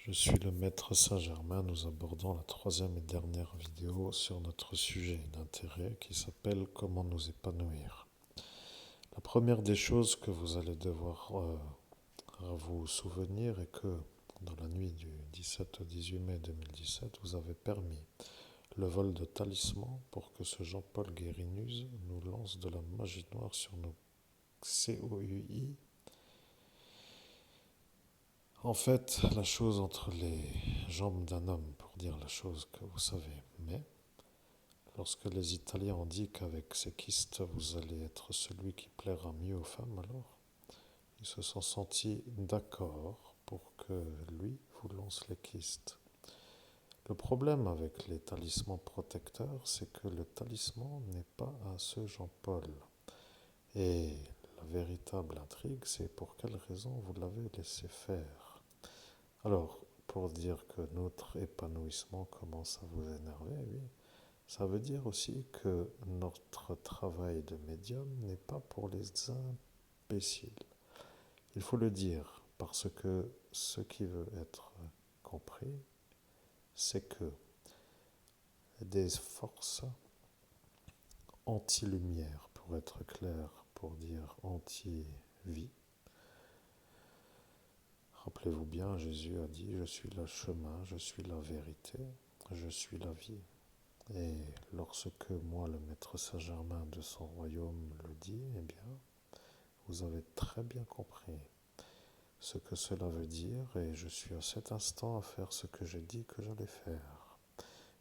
Je suis le maître Saint-Germain, nous abordons la troisième et dernière vidéo sur notre sujet d'intérêt qui s'appelle Comment nous épanouir. La première des choses que vous allez devoir vous souvenir est que dans la nuit du 17 au 18 mai 2017, vous avez permis le vol de talisman pour que ce Jean-Paul Guérinus nous lance de la magie noire sur nos COUI. En fait, la chose entre les jambes d'un homme, pour dire la chose que vous savez. Mais lorsque les Italiens ont dit qu'avec ces kystes, vous allez être celui qui plaira mieux aux femmes, alors ils se sont sentis d'accord pour que lui vous lance les kystes. Le problème avec les talismans protecteurs, c'est que le talisman n'est pas à ce Jean-Paul. Et la véritable intrigue, c'est pour quelle raison vous l'avez laissé faire. Alors, pour dire que notre épanouissement commence à vous énerver, oui, ça veut dire aussi que notre travail de médium n'est pas pour les imbéciles. Il faut le dire, parce que ce qui veut être compris, c'est que des forces anti-lumière, pour être clair, pour dire anti-vie. Rappelez-vous bien, Jésus a dit, je suis le chemin, je suis la vérité, je suis la vie. Et lorsque moi, le maître Saint-Germain de son royaume le dit, eh bien, vous avez très bien compris ce que cela veut dire et je suis à cet instant à faire ce que j'ai dit que j'allais faire.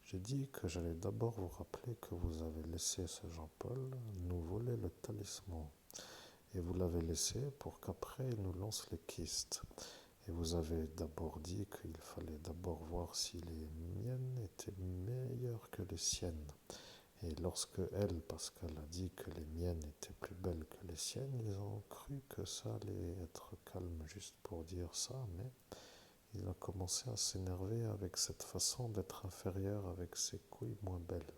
J'ai dit que j'allais d'abord vous rappeler que vous avez laissé ce Jean-Paul nous voler le talisman. Et vous l'avez laissé pour qu'après il nous lance les kystes. Et vous avez d'abord dit qu'il fallait d'abord voir si les miennes étaient meilleures que les siennes. Et lorsque elle, parce qu'elle a dit que les miennes étaient plus belles que les siennes, ils ont cru que ça allait être calme juste pour dire ça, mais il a commencé à s'énerver avec cette façon d'être inférieur avec ses couilles moins belles.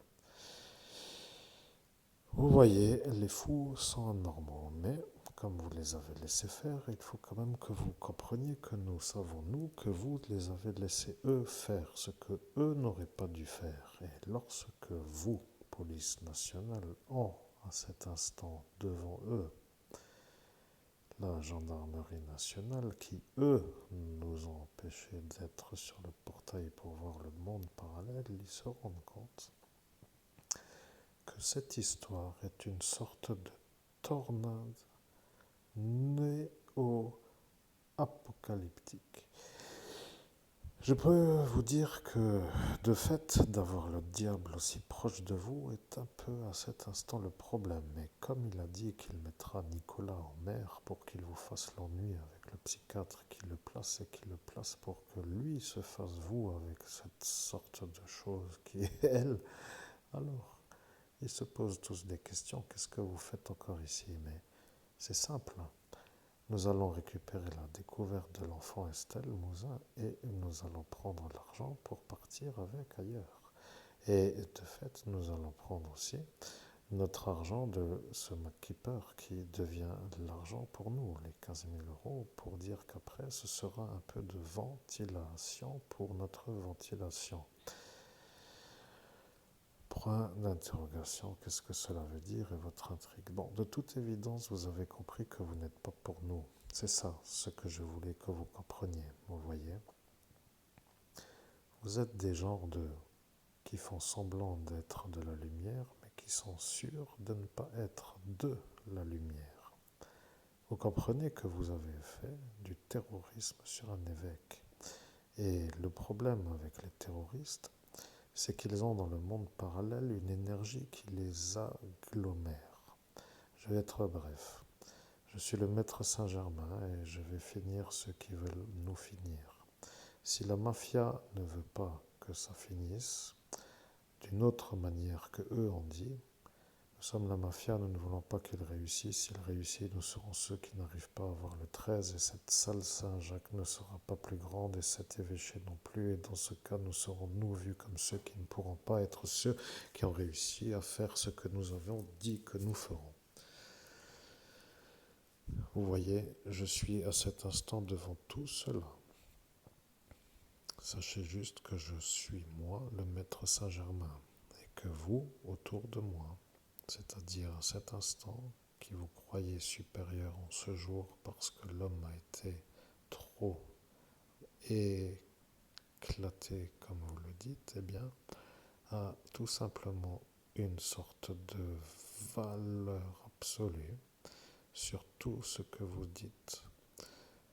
Vous voyez, les fous sont anormaux, mais comme vous les avez laissés faire, il faut quand même que vous compreniez que nous savons, nous, que vous les avez laissés eux faire ce que eux n'auraient pas dû faire. Et lorsque vous, police nationale, ont à cet instant devant eux la gendarmerie nationale qui, eux, nous ont empêchés d'être sur le portail pour voir le monde parallèle, ils se rendent compte que cette histoire est une sorte de tornade néo-apocalyptique. Je peux vous dire que de fait d'avoir le diable aussi proche de vous est un peu à cet instant le problème. Mais comme il a dit qu'il mettra Nicolas en mer pour qu'il vous fasse l'ennui avec le psychiatre qui le place et qui le place pour que lui se fasse vous avec cette sorte de chose qui est elle, alors ils se posent tous des questions. Qu'est-ce que vous faites encore ici? Mais c'est simple. Nous allons récupérer la découverte de l'enfant Estelle Mouzin et nous allons prendre l'argent pour partir avec ailleurs. Et de fait, nous allons prendre aussi notre argent de ce MacKeeper qui devient l'argent pour nous, les 15 000 euros, pour dire qu'après, ce sera un peu de ventilation pour notre ventilation. Point d'interrogation, qu'est-ce que cela veut dire et votre intrigue? Bon, de toute évidence, vous avez compris que vous n'êtes pas pour nous. C'est ça, ce que je voulais que vous compreniez, vous voyez. Vous êtes des genres qui font semblant d'être de la lumière, mais qui sont sûrs de ne pas être de la lumière. Vous comprenez que vous avez fait du terrorisme sur un évêque. Et le problème avec les terroristes, c'est qu'ils ont dans le monde parallèle une énergie qui les agglomère. Je vais être bref. Je suis le maître Saint-Germain et je vais finir ceux qui veulent nous finir. Si la mafia ne veut pas que ça finisse, d'une autre manière que eux ont dit, nous sommes la mafia, nous ne voulons pas qu'il réussisse. S'il réussit, nous serons ceux qui n'arrivent pas à avoir le 13 et cette salle Saint-Jacques ne sera pas plus grande et cet évêché non plus. Et dans ce cas, nous serons nous vus comme ceux qui ne pourront pas être ceux qui ont réussi à faire ce que nous avons dit que nous ferons. Vous voyez, je suis à cet instant devant tout cela. Sachez juste que je suis moi, le maître Saint-Germain, et que vous, autour de moi, c'est-à-dire à cet instant, qui vous croyez supérieur en ce jour parce que l'homme a été trop éclaté, comme vous le dites, eh bien, a tout simplement une sorte de valeur absolue sur tout ce que vous dites.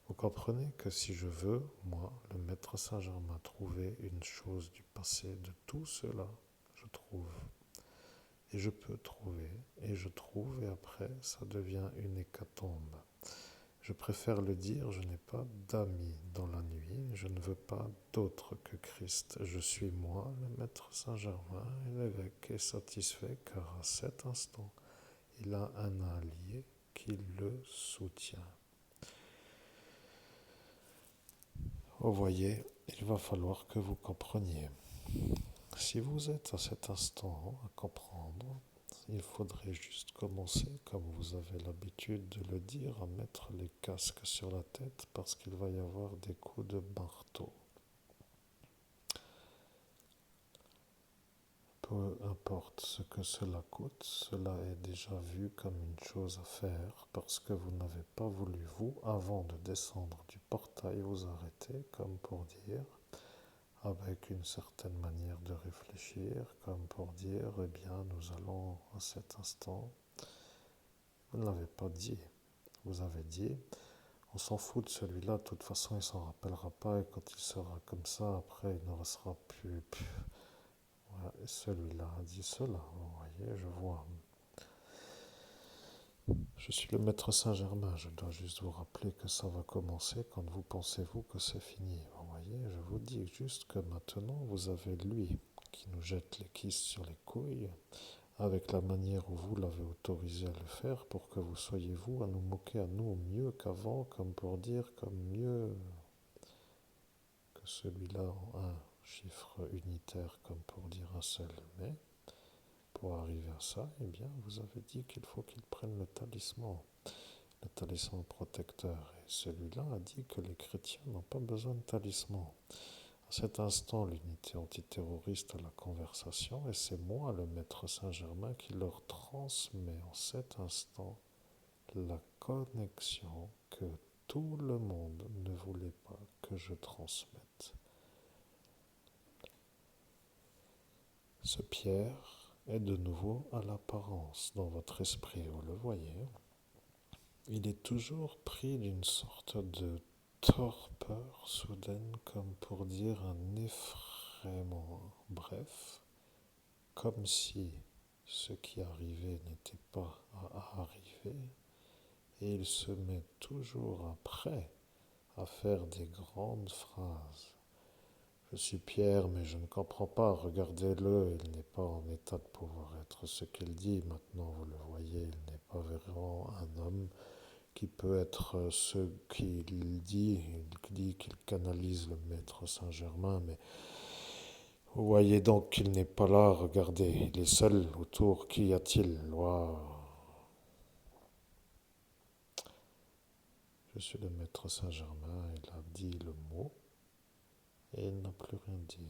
Vous comprenez que si je veux, moi, le maître Saint-Germain, trouver une chose du passé de tout cela, je trouve. Et je peux trouver, et je trouve, et après, ça devient une hécatombe. Je préfère le dire, je n'ai pas d'amis dans la nuit, je ne veux pas d'autre que Christ. Je suis moi, le maître Saint-Germain, et l'évêque est satisfait car à cet instant, il a un allié qui le soutient. Vous voyez, il va falloir que vous compreniez. Si vous êtes à cet instant à comprendre, il faudrait juste commencer, comme vous avez l'habitude de le dire, à mettre les casques sur la tête parce qu'il va y avoir des coups de marteau. Peu importe ce que cela coûte, cela est déjà vu comme une chose à faire parce que vous n'avez pas voulu, vous, avant de descendre du portail, vous arrêter, comme pour dire, avec une certaine manière de réfléchir, comme pour dire, eh bien, nous allons à cet instant. Vous ne l'avez pas dit. Vous avez dit, on s'en fout de celui-là, de toute façon, il ne s'en rappellera pas, et quand il sera comme ça, après, il ne restera plus. Voilà, et celui-là a dit cela, vous voyez, je vois. Je suis le maître Saint-Germain, je dois juste vous rappeler que ça va commencer quand vous pensez-vous que c'est fini. Vous voyez, je vous dis juste que maintenant, vous avez lui qui nous jette les kystes sur les couilles, avec la manière où vous l'avez autorisé à le faire, pour que vous soyez vous à nous moquer à nous mieux qu'avant, comme pour dire, comme mieux que celui-là en un chiffre unitaire, comme pour dire un seul. Mais pour arriver à ça, eh bien, vous avez dit qu'il faut qu'il prenne le talisman protecteur. Et celui-là a dit que les chrétiens n'ont pas besoin de talisman. À cet instant, l'unité antiterroriste a la conversation et c'est moi, le maître Saint-Germain, qui leur transmet en cet instant la connexion que tout le monde ne voulait pas que je transmette. Ce Pierre est de nouveau à l'apparence dans votre esprit, vous le voyez. Il est toujours pris d'une sorte de torpeur soudaine, comme pour dire un effraiement. Bref, comme si ce qui arrivait n'était pas à arriver, et il se met toujours après à faire des grandes phrases. Je suis Pierre, mais je ne comprends pas, regardez-le, il n'est pas en état de pouvoir être ce qu'il dit. Maintenant, vous le voyez, il n'est pas vraiment un homme qui peut être ce qu'il dit. Il dit qu'il canalise le maître Saint-Germain, mais vous voyez donc qu'il n'est pas là, regardez, il est seul autour, qu'y a-t-il? Wow. Je suis le maître Saint-Germain, il a dit le mot, et il n'a plus rien dit.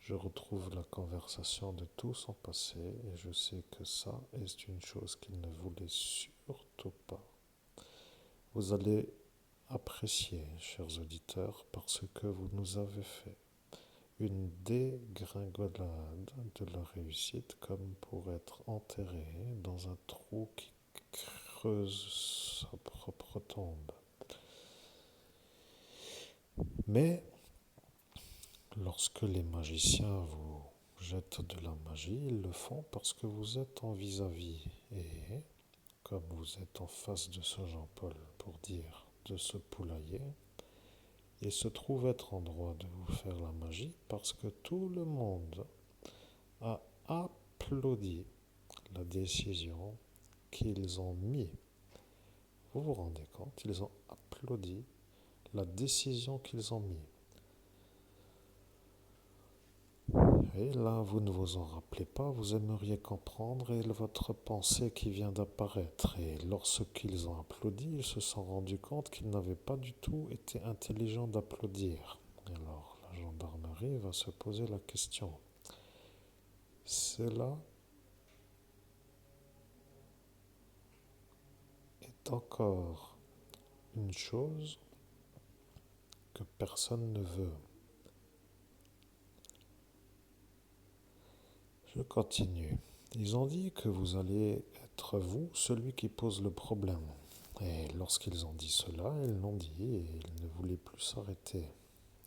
Je retrouve la conversation de tout son passé, et je sais que ça est une chose qu'il ne voulait surtout pas. Vous allez apprécier, chers auditeurs, parce que vous nous avez fait une dégringolade de la réussite comme pour être enterré dans un trou qui creuse sa propre tombe. Mais lorsque les magiciens vous jettent de la magie, ils le font parce que vous êtes en vis-à-vis. Et comme vous êtes en face de ce Jean-Paul, pour dire de ce poulailler, il se trouve être en droit de vous faire la magie parce que tout le monde a applaudi la décision qu'ils ont mis. Vous vous rendez compte, ils ont applaudi la décision qu'ils ont mis. Et là, vous ne vous en rappelez pas, vous aimeriez comprendre et votre pensée qui vient d'apparaître. Et lorsqu'ils ont applaudi, ils se sont rendus compte qu'ils n'avaient pas du tout été intelligents d'applaudir. arrive à se poser la question. Cela est encore une chose que personne ne veut. Je continue. Ils ont dit que vous allez être vous, celui qui pose le problème. Et lorsqu'ils ont dit cela, ils l'ont dit et ils ne voulaient plus s'arrêter.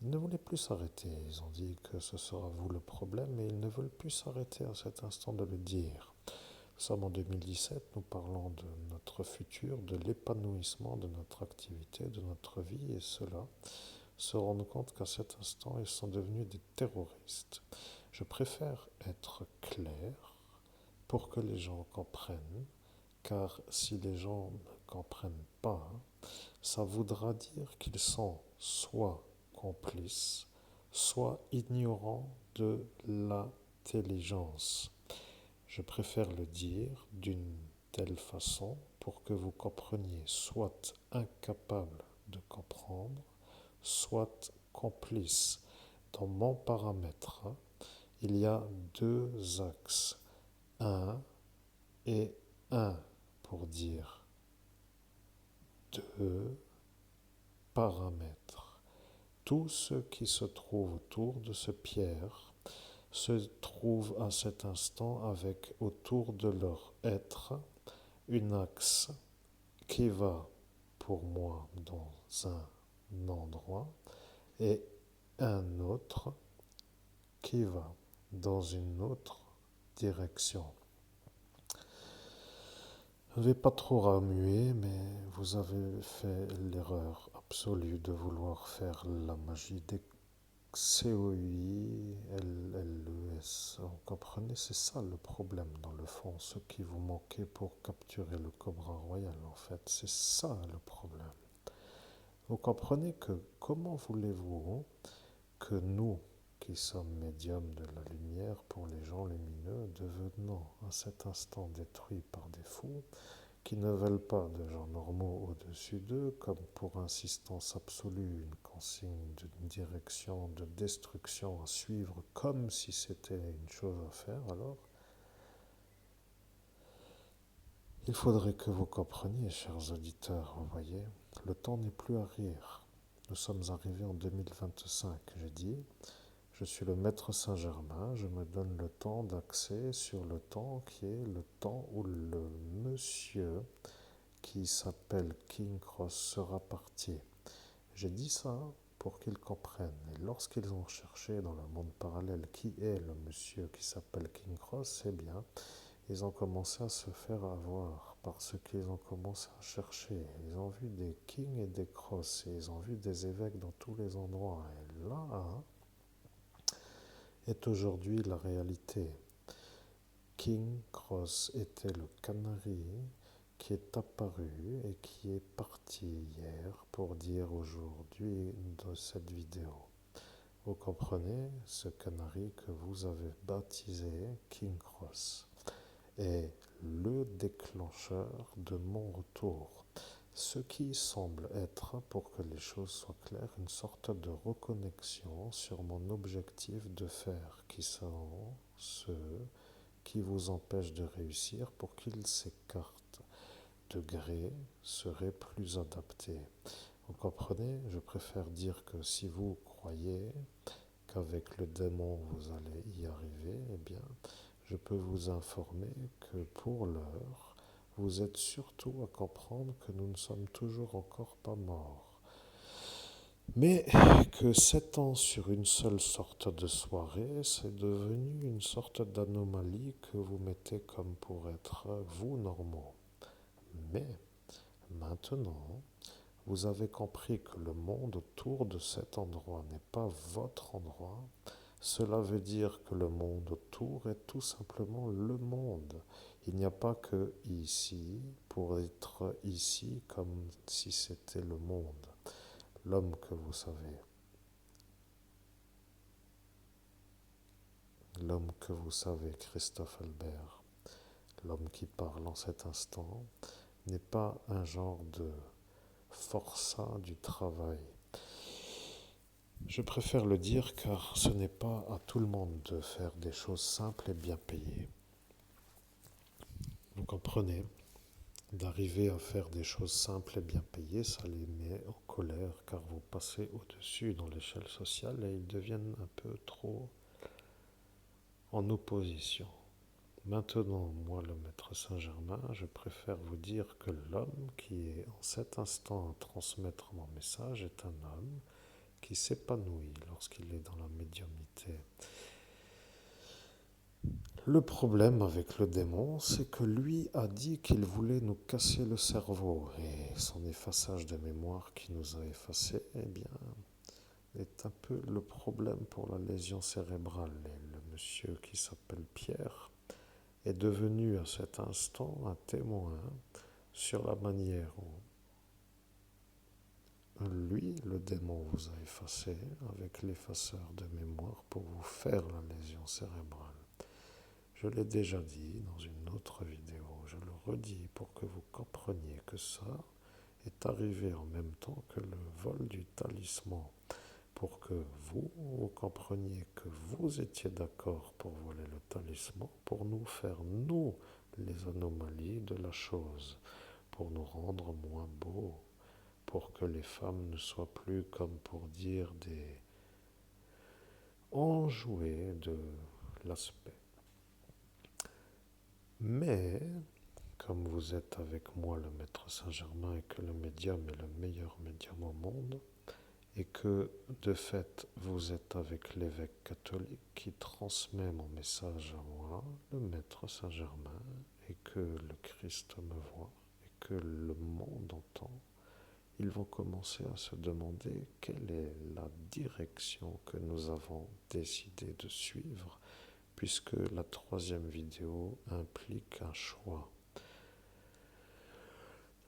Ils ne voulaient plus s'arrêter. Ils ont dit que ce sera vous le problème et ils ne veulent plus s'arrêter à cet instant de le dire. Nous sommes en 2017, nous parlons de notre futur, de l'épanouissement de notre activité, de notre vie et cela se rendent compte qu'à cet instant, ils sont devenus des terroristes. Je préfère être clair pour que les gens comprennent, car si les gens ne comprennent pas, ça voudra dire qu'ils sont soit complices, soit ignorants de l'intelligence. Je préfère le dire d'une telle façon pour que vous compreniez, soit incapable de comprendre, soit complice. Dans mon paramètre, il y a deux axes, un et un, pour dire deux paramètres. Tout ce qui se trouve autour de ce pierre se trouve à cet instant avec autour de leur être un axe qui va pour moi dans un endroit et un autre qui va dans une autre direction. Je ne vais pas trop remuer, mais vous avez fait l'erreur absolue de vouloir faire la magie des COI, LLES. Vous comprenez, c'est ça le problème dans le fond, ce qui vous manquait pour capturer le Cobra Royal en fait, c'est ça le problème. Vous comprenez que comment voulez-vous que nous, qui sommes médiums de la lumière pour les gens lumineux, devenons à cet instant détruits par des fous qui ne veulent pas de gens normaux au-dessus d'eux, comme pour insistance absolue, une consigne de direction, de destruction à suivre, comme si c'était une chose à faire, alors il faudrait que vous compreniez, chers auditeurs, vous voyez, le temps n'est plus à rire. Nous sommes arrivés en 2025, j'ai dit, je suis le maître Saint-Germain, je me donne le temps d'axer sur le temps qui est le temps où le monsieur qui s'appelle King Cross sera parti. J'ai dit ça pour qu'ils comprennent. Et lorsqu'ils ont cherché dans le monde parallèle qui est le monsieur qui s'appelle King Cross, eh bien, ils ont commencé à se faire avoir parce qu'ils ont commencé à chercher. Ils ont vu des kings et des crosses et ils ont vu des évêques dans tous les endroits. Et là est aujourd'hui la réalité. King Cross était le canari qui est apparu et qui est parti hier pour dire aujourd'hui de cette vidéo. Vous comprenez, ce canari que vous avez baptisé King Cross est le déclencheur de mon retour. Ce qui semble être, pour que les choses soient claires, une sorte de reconnexion sur mon objectif de faire, qui sont ceux qui vous empêchent de réussir pour qu'ils s'écartent. Degré serait plus adapté. Vous comprenez? Je préfère dire que si vous croyez qu'avec le démon vous allez y arriver, eh bien, je peux vous informer que pour l'heure, vous êtes surtout à comprendre que nous ne sommes toujours encore pas morts. Mais que 7 ans sur une seule sorte de soirée, c'est devenu une sorte d'anomalie que vous mettez comme pour être vous normaux. Mais maintenant, vous avez compris que le monde autour de cet endroit n'est pas votre endroit. Cela veut dire que le monde autour est tout simplement le monde. Il n'y a pas que ici pour être ici comme si c'était le monde. L'homme que vous savez. L'homme que vous savez, Christophe Albert, l'homme qui parle en cet instant, n'est pas un genre de forçat du travail. Je préfère le dire car ce n'est pas à tout le monde de faire des choses simples et bien payées. Vous comprenez? D'arriver à faire des choses simples et bien payées, ça les met en colère car vous passez au-dessus dans l'échelle sociale et ils deviennent un peu trop en opposition. Maintenant, moi, le maître Saint-Germain, je préfère vous dire que l'homme qui est en cet instant à transmettre mon message est un homme qui s'épanouit lorsqu'il est dans la médiumnité. Le problème avec le démon, c'est que lui a dit qu'il voulait nous casser le cerveau et son effaçage de mémoire qui nous a effacés, eh bien, est un peu le problème pour la lésion cérébrale. Et le monsieur qui s'appelle Pierre est devenu à cet instant un témoin sur la manière où lui, le démon, vous a effacé avec l'effaceur de mémoire pour vous faire la lésion cérébrale. Je l'ai déjà dit dans une autre vidéo, je le redis pour que vous compreniez que ça est arrivé en même temps que le vol du talisman, pour que vous compreniez que vous étiez d'accord pour voler le talisman, pour nous faire, nous, les anomalies de la chose, pour nous rendre moins beaux, pour que les femmes ne soient plus, comme pour dire, des enjouées de l'aspect. Mais, comme vous êtes avec moi le maître Saint-Germain et que le médium est le meilleur médium au monde, et que de fait vous êtes avec l'évêque catholique qui transmet mon message à moi, le maître Saint-Germain, et que le Christ me voit, et que le monde entend, ils vont commencer à se demander quelle est la direction que nous avons décidé de suivre, puisque la troisième vidéo implique un choix.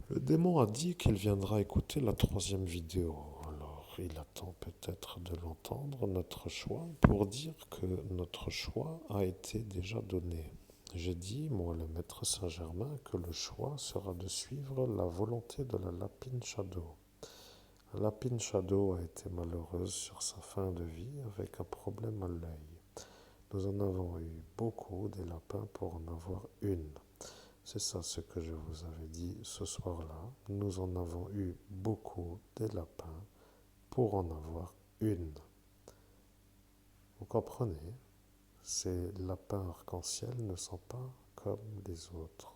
Le démon a dit qu'il viendra écouter la troisième vidéo. Alors, il attend peut-être de l'entendre, notre choix, pour dire que notre choix a été déjà donné. J'ai dit, moi, le maître Saint-Germain, que le choix sera de suivre la volonté de la Lapine Shadow. La Lapine Shadow a été malheureuse sur sa fin de vie avec un problème à l'œil. Nous en avons eu beaucoup des lapins pour en avoir une. C'est ça ce que je vous avais dit ce soir-là. Nous en avons eu beaucoup des lapins pour en avoir une. Vous comprenez? Ces lapins arc-en-ciel ne sont pas comme les autres.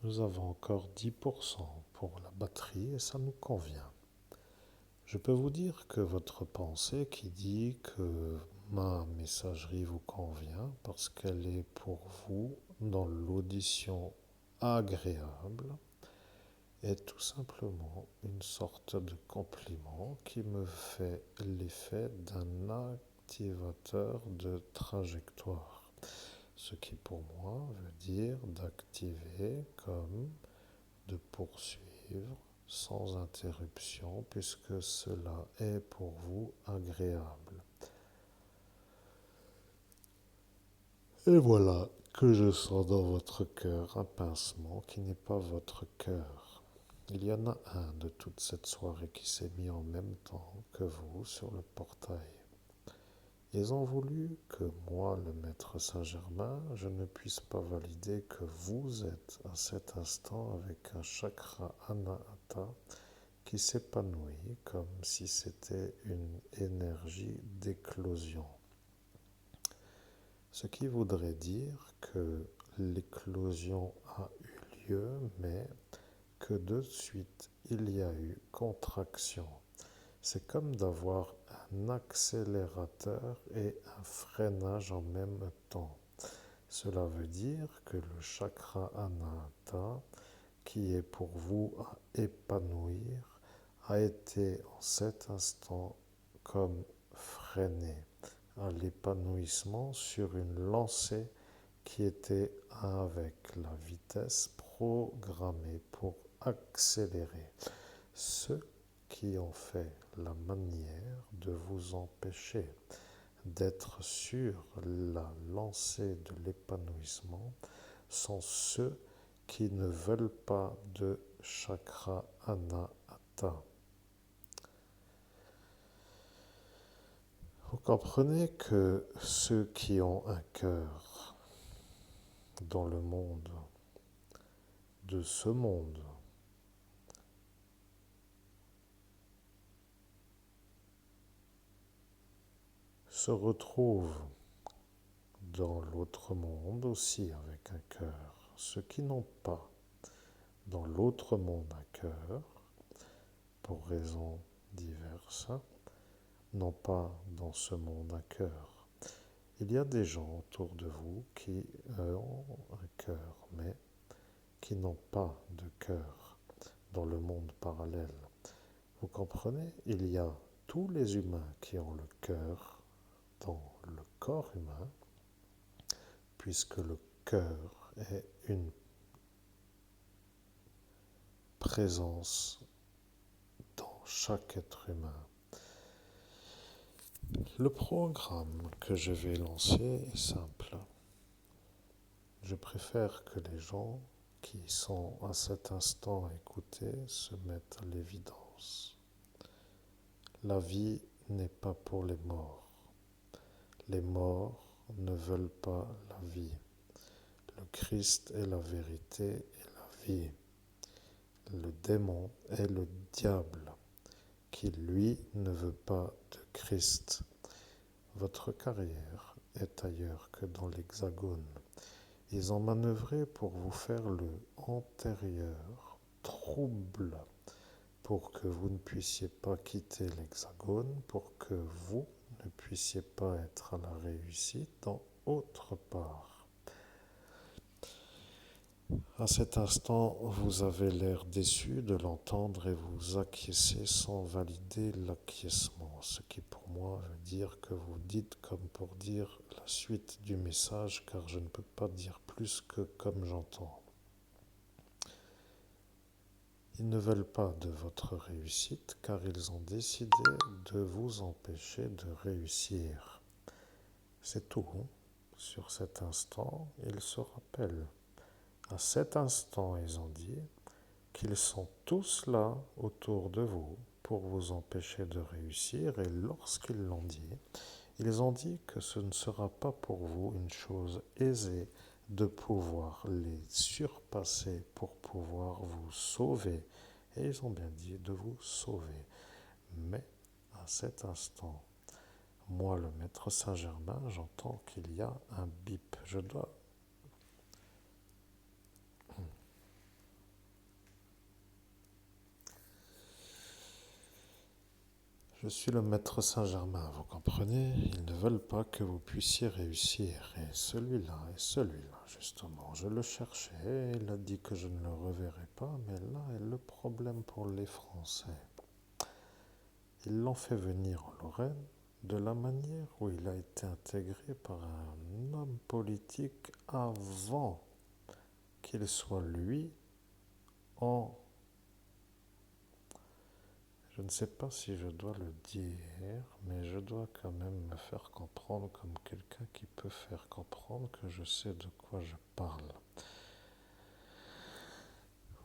Nous avons encore 10% pour la batterie et ça nous convient. Je peux vous dire que votre pensée qui dit que ma messagerie vous convient parce qu'elle est pour vous dans l'audition agréable est tout simplement une sorte de compliment qui me fait l'effet d'un activateur de trajectoire. Ce qui pour moi veut dire d'activer comme de poursuivre sans interruption puisque cela est pour vous agréable. Et voilà que je sens dans votre cœur un pincement qui n'est pas votre cœur. Il y en a un de toute cette soirée qui s'est mis en même temps que vous sur le portail. Ils ont voulu que moi, le maître Saint-Germain, je ne puisse pas valider que vous êtes à cet instant avec un chakra anahata qui s'épanouit comme si c'était une énergie d'éclosion. Ce qui voudrait dire que l'éclosion a eu lieu, mais que de suite il y a eu contraction. C'est comme d'avoir un accélérateur et un freinage en même temps. Cela veut dire que le chakra anahata, qui est pour vous à épanouir, a été en cet instant comme freiné à l'épanouissement sur une lancée qui était avec la vitesse programmée pour accélérer. Ceux qui ont fait la manière de vous empêcher d'être sur la lancée de l'épanouissement sont ceux qui ne veulent pas de chakra anahata. Vous comprenez que ceux qui ont un cœur dans le monde, de ce monde, se retrouvent dans l'autre monde aussi avec un cœur. Ceux qui n'ont pas dans l'autre monde un cœur, pour raisons diverses, n'ont pas dans ce monde un cœur. Il y a des gens autour de vous qui ont un cœur, mais qui n'ont pas de cœur dans le monde parallèle. Vous comprenez? Il y a tous les humains qui ont le cœur dans le corps humain, puisque le cœur est une présence dans chaque être humain. Le programme que je vais lancer est simple. Je préfère que les gens qui sont à cet instant à écouter se mettent à l'évidence. La vie n'est pas pour les morts. Les morts ne veulent pas la vie. Le Christ est la vérité et la vie. Le démon est le diable, qui lui ne veut pas de Christ. Votre carrière est ailleurs que dans l'hexagone. Ils ont manœuvré pour vous faire le antérieur trouble, pour que vous ne puissiez pas quitter l'hexagone, pour que vous ne puissiez pas être à la réussite dans autre part. À cet instant, vous avez l'air déçu de l'entendre et vous acquiescez sans valider l'acquiescement, ce qui pour moi veut dire que vous dites comme pour dire la suite du message, car je ne peux pas dire plus que comme j'entends. Ils ne veulent pas de votre réussite car ils ont décidé de vous empêcher de réussir. C'est tout. Sur cet instant, ils se rappellent. À cet instant, ils ont dit qu'ils sont tous là autour de vous pour vous empêcher de réussir, et lorsqu'ils l'ont dit, ils ont dit que ce ne sera pas pour vous une chose aisée de pouvoir les surpasser pour pouvoir vous sauver. Et ils ont bien dit de vous sauver. Mais à cet instant, moi, le maître Saint-Germain, j'entends qu'il y a un bip. Je suis le maître Saint-Germain, vous comprenez? Ils ne veulent pas que vous puissiez réussir. Et celui-là, justement, je le cherchais. Il a dit que je ne le reverrai pas, mais là est le problème pour les Français. Ils l'ont fait venir en Lorraine de la manière où il a été intégré par un homme politique avant qu'il soit lui en... Je ne sais pas si je dois le dire, mais je dois quand même me faire comprendre comme quelqu'un qui peut faire comprendre que je sais de quoi je parle.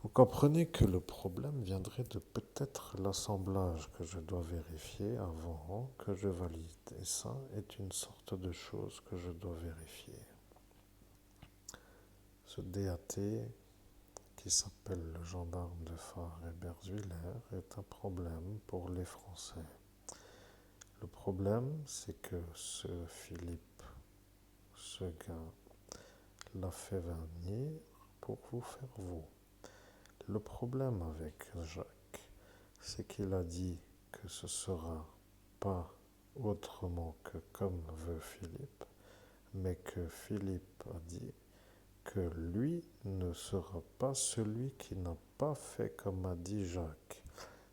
Vous comprenez que le problème viendrait de peut-être l'assemblage que je dois vérifier avant que je valide. Et ça est une sorte de chose que je dois vérifier. Ce DAT qui s'appelle le gendarme de phare Eberswiller est un problème pour les Français. Le problème, c'est que ce Philippe, ce gars, l'a fait venir pour vous faire vous. Le problème avec Jacques, c'est qu'il a dit que ce sera pas autrement que comme veut Philippe, mais que Philippe a dit que lui ne sera pas celui qui n'a pas fait comme a dit Jacques.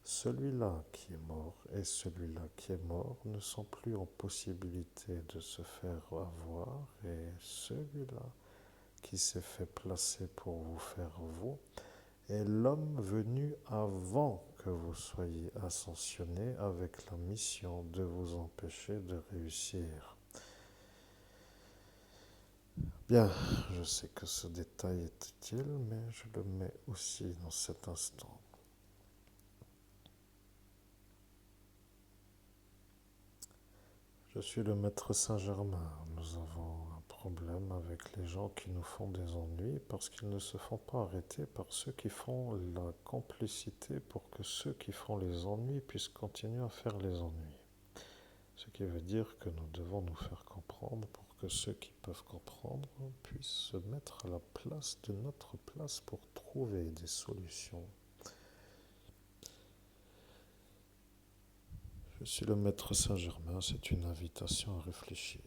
Celui-là qui est mort et celui-là qui est mort ne sont plus en possibilité de se faire avoir, et celui-là qui s'est fait placer pour vous faire vous est l'homme venu avant que vous soyez ascensionné avec la mission de vous empêcher de réussir. Bien, je sais que ce détail est utile, mais je le mets aussi dans cet instant. Je suis le maître Saint-Germain. Nous avons un problème avec les gens qui nous font des ennuis parce qu'ils ne se font pas arrêter par ceux qui font la complicité pour que ceux qui font les ennuis puissent continuer à faire les ennuis. Ce qui veut dire que nous devons nous faire comprendre pour que ceux qui peuvent comprendre puissent se mettre à la place de notre place pour trouver des solutions. Je suis le maître Saint-Germain, c'est une invitation à réfléchir.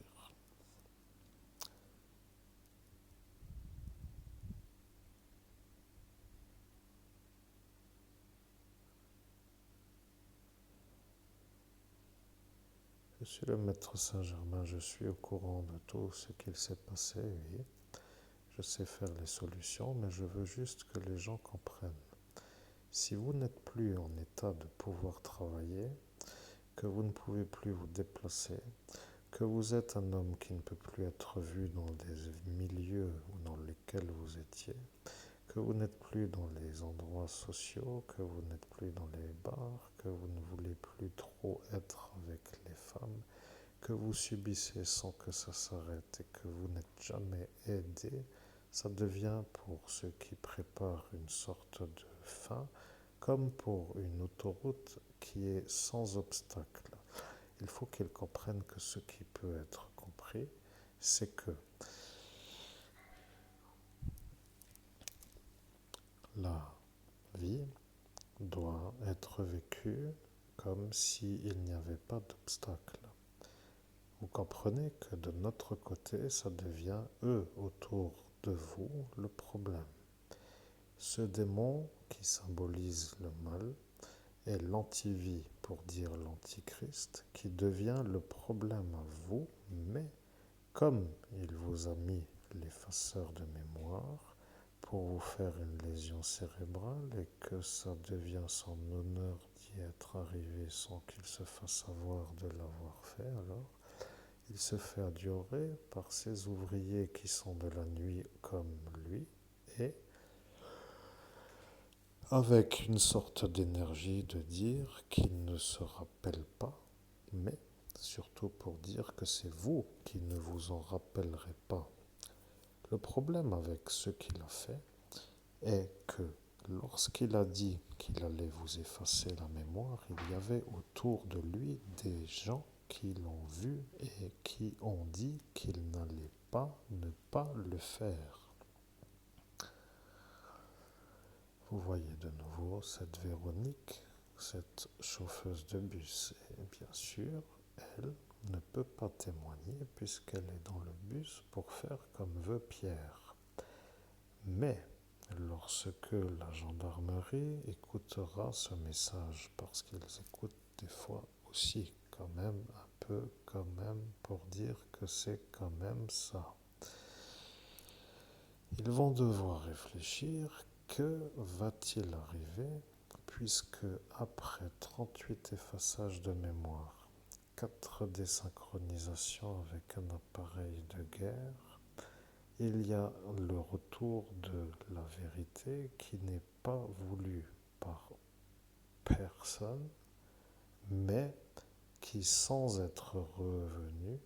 Je suis le maître Saint-Germain, je suis au courant de tout ce qu'il s'est passé, oui. Je sais faire les solutions, mais je veux juste que les gens comprennent. Si vous n'êtes plus en état de pouvoir travailler, que vous ne pouvez plus vous déplacer, que vous êtes un homme qui ne peut plus être vu dans des milieux dans lesquels vous étiez, que vous n'êtes plus dans les endroits sociaux, que vous n'êtes plus dans les bars, que vous ne voulez plus trop être avec les femmes, que vous subissez sans que ça s'arrête et que vous n'êtes jamais aidé, ça devient pour ceux qui préparent une sorte de fin, comme pour une autoroute qui est sans obstacle. Il faut qu'ils comprennent que ce qui peut être compris, c'est que la vie doit être vécue comme s'il n'y avait pas d'obstacle. Vous comprenez que de notre côté, ça devient eux autour de vous le problème. Ce démon qui symbolise le mal est l'antivie, pour dire l'antichrist, qui devient le problème à vous, mais comme il vous a mis l'effaceur de mémoire pour vous faire une lésion cérébrale et que ça devient son honneur d'y être arrivé sans qu'il se fasse avoir de l'avoir fait, alors il se fait adorer par ses ouvriers qui sont de la nuit comme lui et avec une sorte d'énergie de dire qu'il ne se rappelle pas, mais surtout pour dire que c'est vous qui ne vous en rappellerez pas. Le problème avec ce qu'il a fait est que lorsqu'il a dit qu'il allait vous effacer la mémoire, il y avait autour de lui des gens qui l'ont vu et qui ont dit qu'il n'allait pas ne pas le faire. Vous voyez de nouveau cette Véronique, cette chauffeuse de bus. Et bien sûr, elle ne peut pas témoigner puisqu'elle est dans le bus pour faire comme veut Pierre. Mais lorsque la gendarmerie écoutera ce message, parce qu'ils écoutent des fois aussi quand même un peu quand même pour dire que c'est quand même ça, ils vont devoir réfléchir que va-t-il arriver puisque après 38 effaçages de mémoire, 4 désynchronisations avec un appareil de guerre, il y a le retour de la vérité qui n'est pas voulu par personne, mais qui, sans être revenu,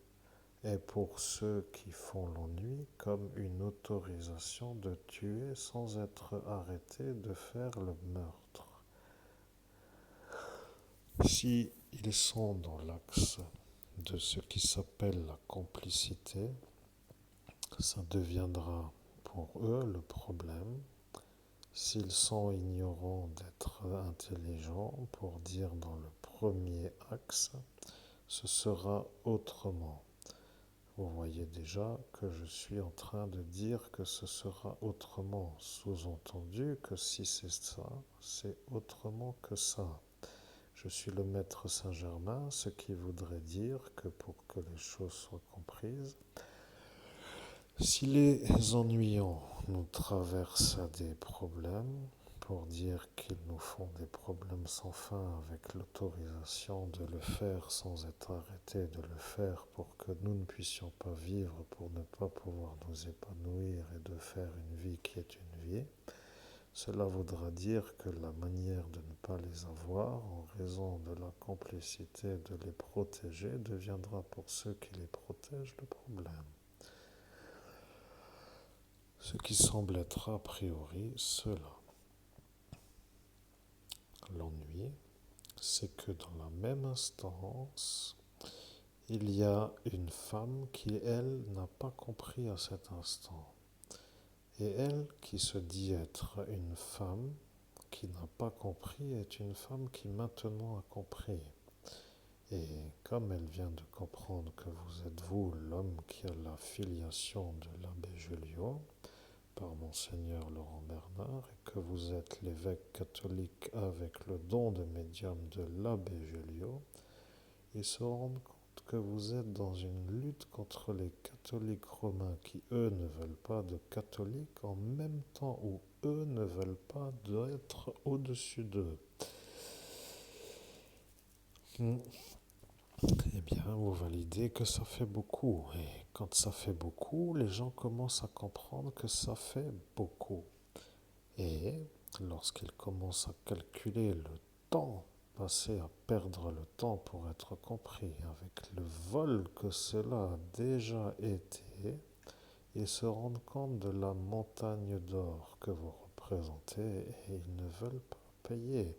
est pour ceux qui font l'ennui comme une autorisation de tuer sans être arrêté de faire le meurtre. Si ils sont dans l'axe de ce qui s'appelle la complicité, ça deviendra pour eux le problème. S'ils sont ignorants d'être intelligents, pour dire dans le premier axe, ce sera autrement. Vous voyez déjà que je suis en train de dire que ce sera autrement, sous-entendu que si c'est ça, c'est autrement que ça. Je suis le maître Saint-Germain, ce qui voudrait dire que pour que les choses soient comprises, si les ennuyants nous traversent des problèmes, pour dire qu'ils nous font des problèmes sans fin avec l'autorisation de le faire sans être arrêtés de le faire pour que nous ne puissions pas vivre, pour ne pas pouvoir nous épanouir et de faire une vie qui est une vie. Cela voudra dire que la manière de ne pas les avoir, en raison de la complicité de les protéger, deviendra pour ceux qui les protègent le problème. Ce qui semble être a priori cela. L'ennui, c'est que dans la même instance, il y a une femme qui, elle, n'a pas compris à cet instant. Et elle, qui se dit être une femme qui n'a pas compris, est une femme qui maintenant a compris. Et comme elle vient de comprendre que vous êtes vous l'homme qui a la filiation de l'abbé Julio, par Monseigneur Laurent Bernard, et que vous êtes l'évêque catholique avec le don de médium de l'abbé Julio, ils se rendent compte que vous êtes dans une lutte contre les catholiques romains qui, eux, ne veulent pas de catholiques en même temps où eux ne veulent pas d'être au-dessus d'eux. Eh bien, vous validez que ça fait beaucoup. Et quand ça fait beaucoup, les gens commencent à comprendre que ça fait beaucoup. Et lorsqu'ils commencent à calculer le temps passé à perdre le temps pour être compris, avec le vol que cela a déjà été, ils se rendent compte de la montagne d'or que vous représentez et ils ne veulent pas payer.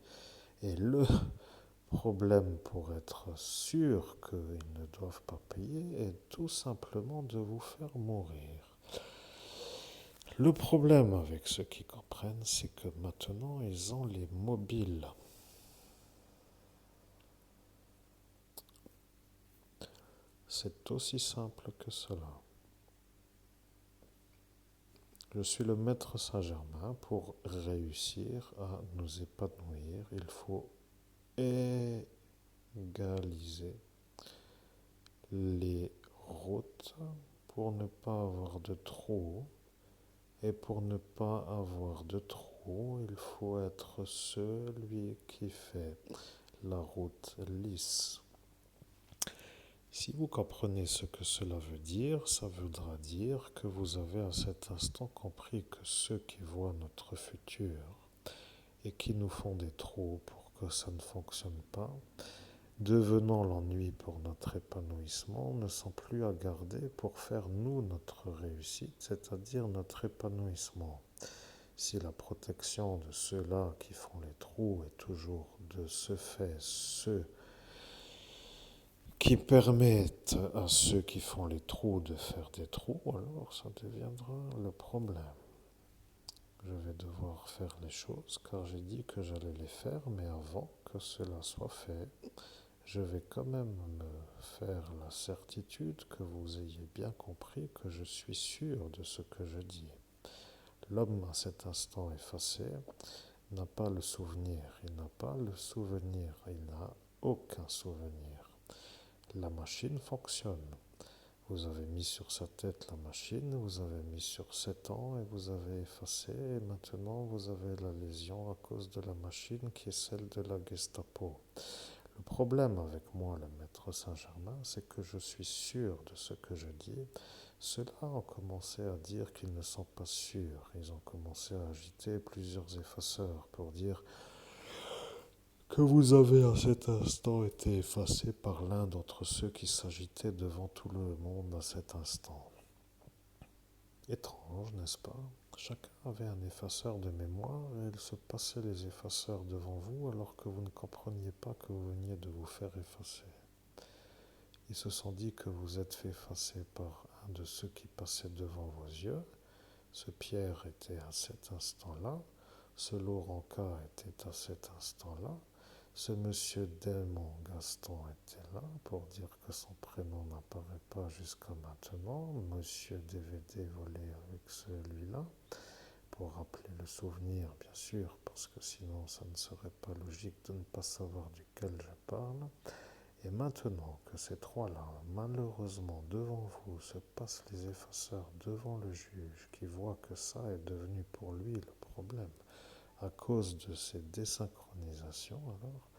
Et le problème pour être sûr qu'ils ne doivent pas payer est tout simplement de vous faire mourir. Le problème avec ceux qui comprennent, c'est que maintenant ils ont les mobiles. C'est aussi simple que cela. Je suis le maître Saint-Germain. Pour réussir à nous épanouir, il faut égaliser les routes pour ne pas avoir de trous. Et pour ne pas avoir de trous, il faut être celui qui fait la route lisse. Si vous comprenez ce que cela veut dire, ça voudra dire que vous avez à cet instant compris que ceux qui voient notre futur et qui nous font des trous pour que ça ne fonctionne pas, devenant l'ennui pour notre épanouissement, ne sont plus à garder pour faire nous notre réussite, c'est-à-dire notre épanouissement. Si la protection de ceux-là qui font les trous est toujours de ce fait ceux qui permettent à ceux qui font les trous de faire des trous, alors ça deviendra le problème. Je vais devoir faire les choses car j'ai dit que j'allais les faire, mais avant que cela soit fait, je vais quand même me faire la certitude que vous ayez bien compris que je suis sûr de ce que je dis. L'homme à cet instant effacé n'a pas le souvenir, il n'a pas le souvenir, il n'a aucun souvenir. La machine fonctionne. Vous avez mis sur sa tête la machine, vous avez mis sur 7 ans et vous avez effacé et maintenant vous avez la lésion à cause de la machine qui est celle de la Gestapo. Le problème avec moi, le maître Saint-Germain, c'est que je suis sûr de ce que je dis. Ceux-là ont commencé à dire qu'ils ne sont pas sûrs. Ils ont commencé à agiter plusieurs effaceurs pour dire que vous avez à cet instant été effacé par l'un d'entre ceux qui s'agitaient devant tout le monde à cet instant. Étrange, n'est-ce pas? Chacun avait un effaceur de mémoire et il se passait les effaceurs devant vous alors que vous ne compreniez pas que vous veniez de vous faire effacer. Ils se sont dit que vous êtes fait effacer par un de ceux qui passaient devant vos yeux. Ce Pierre était à cet instant-là, ce Laurent K était à cet instant-là, ce monsieur Delmont Gaston était là pour dire que son prénom n'apparaît pas jusqu'à maintenant, monsieur DVD volé avec celui-là, pour rappeler le souvenir bien sûr, parce que sinon ça ne serait pas logique de ne pas savoir duquel je parle. Et maintenant que ces trois-là, malheureusement devant vous, se passent les effaceurs devant le juge, qui voit que ça est devenu pour lui le problème, à cause de ces désynchronisations, alors,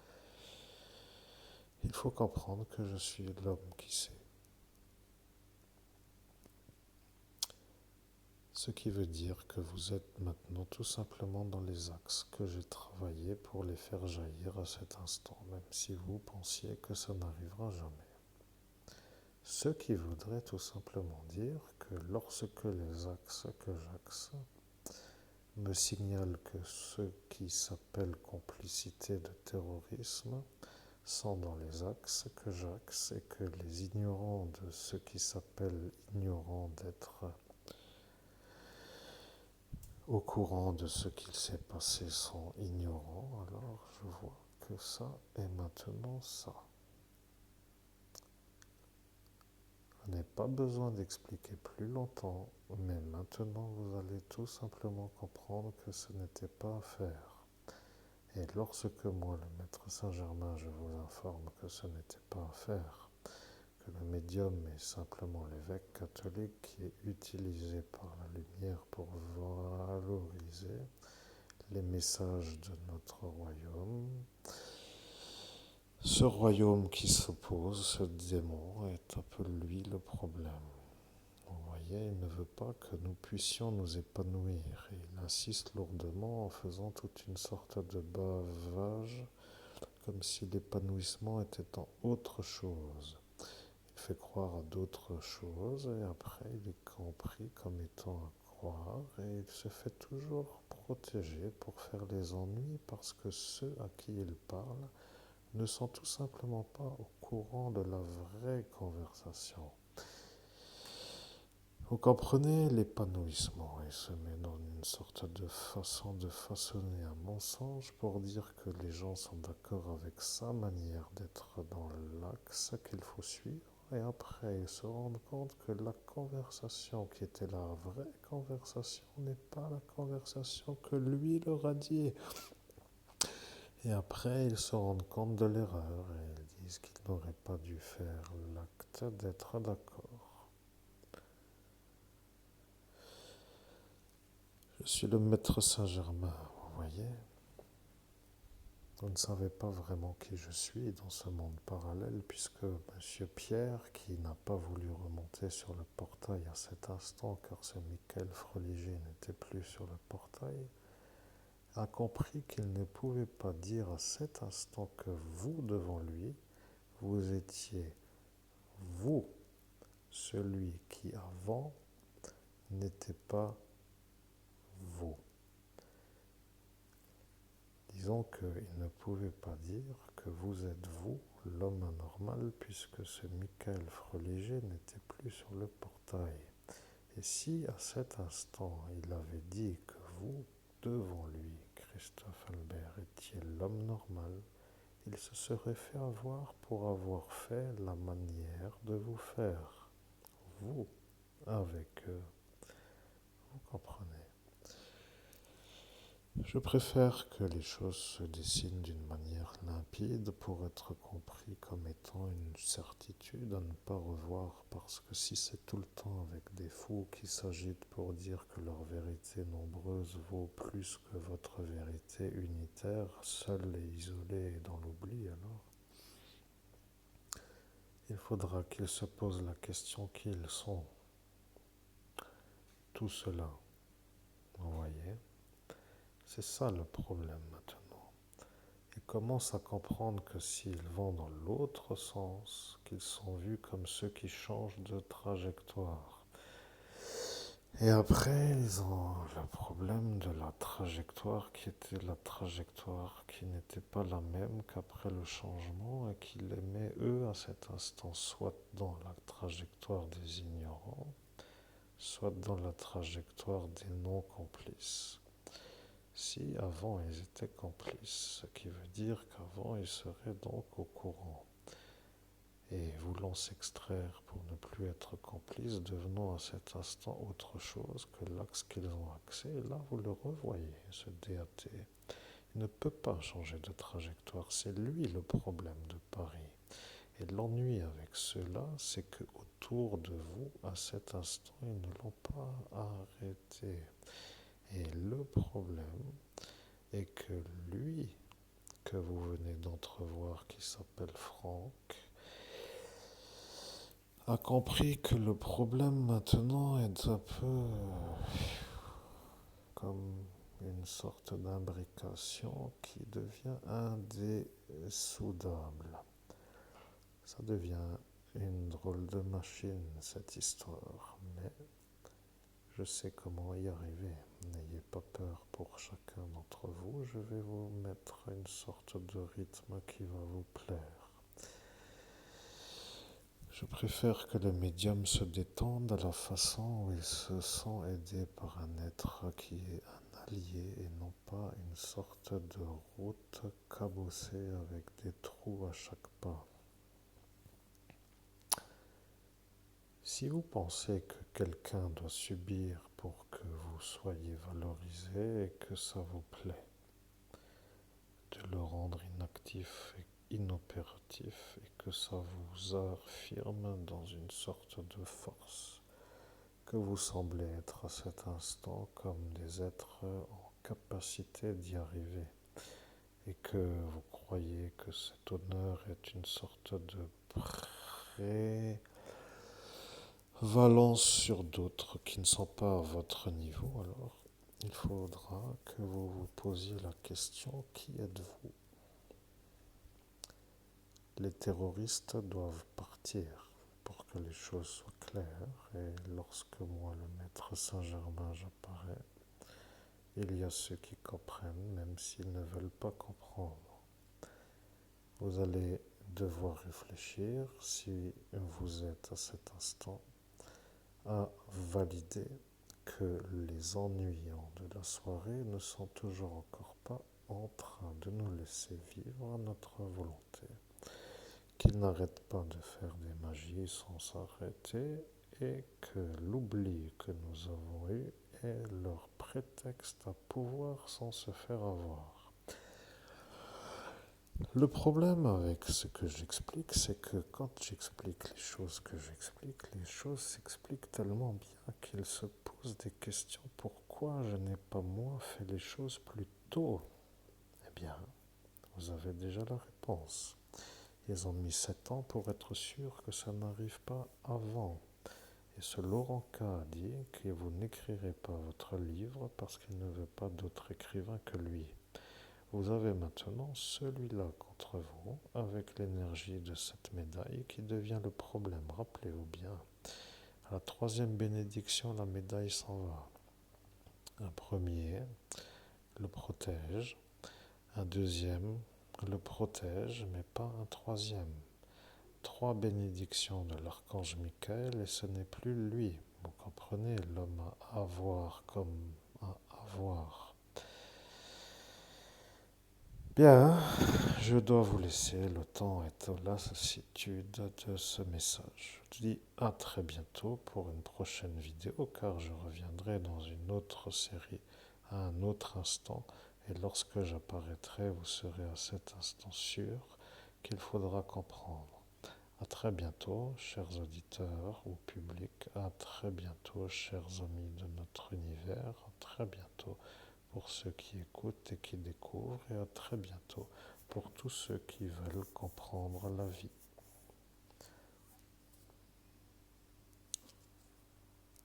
il faut comprendre que je suis l'homme qui sait. Ce qui veut dire que vous êtes maintenant tout simplement dans les axes que j'ai travaillé pour les faire jaillir à cet instant, même si vous pensiez que ça n'arrivera jamais. Ce qui voudrait tout simplement dire que lorsque les axes que j'axe me signalent que ce qui s'appelle complicité de terrorisme sont dans les axes que j'axe et que les ignorants de ce qui s'appelle ignorants d'être au courant de ce qu'il s'est passé sont ignorants, alors je vois que ça est maintenant ça. Je n'ai pas besoin d'expliquer plus longtemps, mais maintenant vous allez tout simplement comprendre que ce n'était pas à faire. Et lorsque moi, le maître Saint-Germain, je vous informe que ce n'était pas à faire, que le médium est simplement l'évêque catholique qui est utilisé par la lumière pour valoriser les messages de notre royaume. Ce royaume qui s'oppose, ce démon, est un peu lui le problème. Vous voyez, il ne veut pas que nous puissions nous épanouir. Et il insiste lourdement en faisant toute une sorte de bavage, comme si l'épanouissement était en autre chose. Il fait croire à d'autres choses et après il est compris comme étant à croire et il se fait toujours protéger pour faire les ennuis parce que ceux à qui il parle ne sont tout simplement pas au courant de la vraie conversation. Vous comprenez, l'épanouissement, il se met dans une sorte de façon de façonner un mensonge pour dire que les gens sont d'accord avec sa manière d'être dans l'axe qu'il faut suivre. Et après, ils se rendent compte que la conversation qui était la vraie conversation n'est pas la conversation que lui leur a dit. Et après, ils se rendent compte de l'erreur et ils disent qu'ils n'auraient pas dû faire l'acte d'être d'accord. Je suis le maître Saint-Germain, vous voyez. Vous ne savez pas vraiment qui je suis dans ce monde parallèle, puisque M. Pierre, qui n'a pas voulu remonter sur le portail à cet instant, car ce Michael Freliger n'était plus sur le portail, a compris qu'il ne pouvait pas dire à cet instant que vous, devant lui, vous étiez vous, celui qui avant n'était pas vous. Disons qu'il ne pouvait pas dire que vous êtes vous, l'homme anormal, puisque ce Michael Freliger n'était plus sur le portail. Et si à cet instant il avait dit que vous, devant lui, Christophe Albert, étiez l'homme normal, il se serait fait avoir pour avoir fait la manière de vous faire, vous, avec eux. Vous comprenez? Je préfère que les choses se dessinent d'une manière limpide pour être compris comme étant une certitude à ne pas revoir, parce que si c'est tout le temps avec des fous qui s'agitent pour dire que leur vérité nombreuse vaut plus que votre vérité unitaire, seule et isolée et dans l'oubli, alors il faudra qu'ils se posent la question qui ils sont. Tout cela, vous voyez, c'est ça le problème maintenant. Ils commencent à comprendre que s'ils vont dans l'autre sens, qu'ils sont vus comme ceux qui changent de trajectoire. Et après, ils ont le problème de la trajectoire qui était la trajectoire qui n'était pas la même qu'après le changement et qui les met, eux, à cet instant, soit dans la trajectoire des ignorants, soit dans la trajectoire des non-complices. Si avant ils étaient complices, ce qui veut dire qu'avant ils seraient donc au courant. Et voulant s'extraire pour ne plus être complices, devenant à cet instant autre chose que l'axe qu'ils ont axé, et là vous le revoyez, ce DAT. Il ne peut pas changer de trajectoire, c'est lui le problème de Paris. Et l'ennui avec cela, c'est que autour de vous, à cet instant, ils ne l'ont pas arrêté. Et le problème et que lui, que vous venez d'entrevoir, qui s'appelle Franck, a compris que le problème maintenant est un peu comme une sorte d'imbrication qui devient indésoudable. Ça devient une drôle de machine, cette histoire, mais je sais comment y arriver. N'ayez pas peur pour chacun d'entre vous, je vais vous mettre une sorte de rythme qui va vous plaire. Je préfère que les médiums se détendent à la façon où ils se sont aidés par un être qui est un allié et non pas une sorte de route cabossée avec des trous à chaque pas. Si vous pensez que quelqu'un doit subir pour que vous soyez valorisé et que ça vous plaît, de le rendre inactif et inopératif et que ça vous affirme dans une sorte de force, que vous semblez être à cet instant comme des êtres en capacité d'y arriver et que vous croyez que cet honneur est une sorte de prévalence sur d'autres qui ne sont pas à votre niveau, alors il faudra que vous vous posiez la question: qui êtes-vous? Les terroristes doivent partir pour que les choses soient claires, et lorsque moi, le maître Saint-Germain, j'apparais, il y a ceux qui comprennent, même s'ils ne veulent pas comprendre. Vous allez devoir réfléchir, si vous êtes à cet instant, à valider que les ennuyants de la soirée ne sont toujours encore pas en train de nous laisser vivre à notre volonté, qu'ils n'arrêtent pas de faire des magies sans s'arrêter et que l'oubli que nous avons eu est leur prétexte à pouvoir sans se faire avoir. Le problème avec ce que j'explique, c'est que quand j'explique les choses que j'explique, les choses s'expliquent tellement bien qu'il se pose des questions. Pourquoi je n'ai pas moi fait les choses plus tôt? Eh bien, vous avez déjà la réponse. Ils ont mis 7 ans pour être sûrs que ça n'arrive pas avant. Et ce Laurent K. a dit que vous n'écrirez pas votre livre parce qu'il ne veut pas d'autre écrivain que lui. Vous avez maintenant celui-là contre vous, avec l'énergie de cette médaille qui devient le problème. Rappelez-vous bien, à la 3e bénédiction, la médaille s'en va. Un premier le protège, un deuxième le protège, mais pas un troisième. 3 bénédictions de l'archange Michael et ce n'est plus lui. Vous comprenez, l'homme à avoir comme à avoir. Bien, je dois vous laisser, le temps est à la lassitude de ce message. Je vous dis à très bientôt pour une prochaine vidéo car je reviendrai dans une autre série à un autre instant et lorsque j'apparaîtrai, vous serez à cet instant sûr qu'il faudra comprendre. À très bientôt, chers auditeurs ou public, à très bientôt, chers amis de notre univers, à très bientôt pour ceux qui écoutent et qui découvrent, et à très bientôt pour tous ceux qui veulent comprendre la vie.